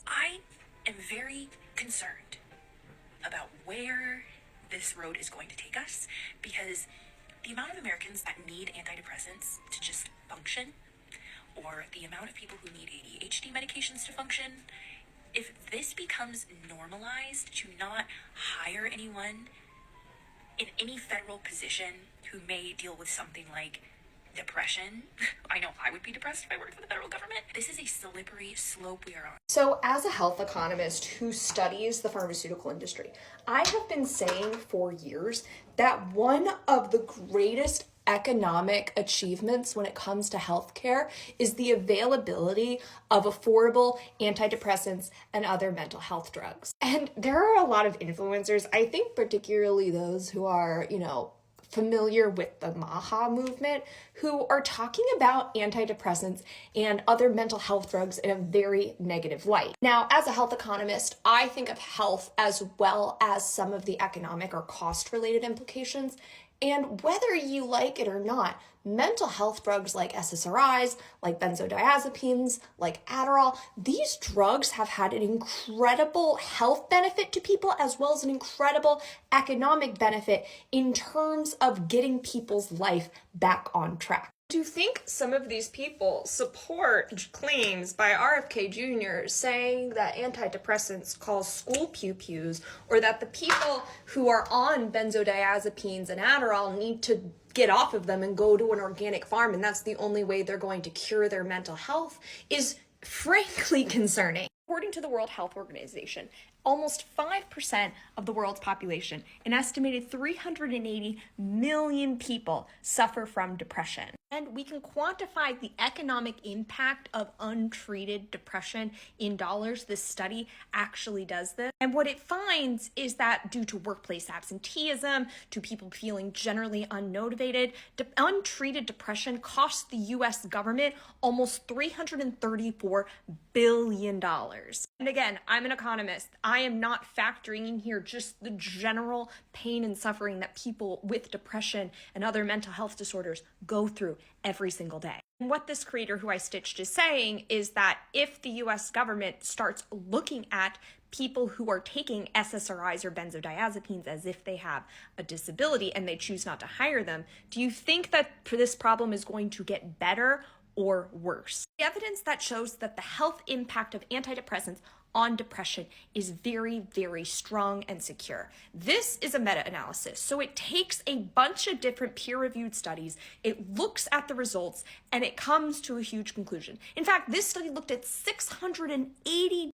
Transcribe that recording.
I am very concerned about where this road is going to take us because the amount of Americans that need antidepressants to just function, or the amount of people who need ADHD medications to function, if this becomes normalized to not hire anyone in any federal position who may deal with something like depression, I know I would be depressed if I worked for the federal government. This is a slippery slope we are on. So as a health economist who studies the pharmaceutical industry, I have been saying for years that one of the greatest economic achievements when it comes to healthcare is the availability of affordable antidepressants and other mental health drugs. And there are a lot of influencers, I think particularly those who are, familiar with the MAHA movement, who are talking about antidepressants and other mental health drugs in a very negative light. Now, as a health economist, I think of health as well as some of the economic or cost-related implications. And whether you like it or not, mental health drugs like SSRIs, like benzodiazepines, like Adderall, these drugs have had an incredible health benefit to people as well as an incredible economic benefit in terms of getting people's life back on track. Do you think some of these people support claims by RFK Jr. saying that antidepressants cause school pew-pews, or that the people who are on benzodiazepines and Adderall need to get off of them and go to an organic farm and that's the only way they're going to cure their mental health, is frankly concerning. According to the World Health Organization, almost 5% of the world's population, an estimated 380 million people, suffer from depression. And we can quantify the economic impact of untreated depression in dollars. This study actually does this. And what it finds is that due to workplace absenteeism, to people feeling generally unmotivated, untreated depression costs the US government almost $334 billion. And again, I'm an economist. I am not factoring in here just the general pain and suffering that people with depression and other mental health disorders go through every single day. And what this creator who I stitched is saying is that if the US government starts looking at people who are taking SSRIs or benzodiazepines as if they have a disability and they choose not to hire them, do you think that this problem is going to get better or worse? The evidence that shows that the health impact of antidepressants on depression is very, very strong and secure. This is a meta-analysis, so it takes a bunch of different peer-reviewed studies, it looks at the results, and it comes to a huge conclusion. In fact, this study looked at 680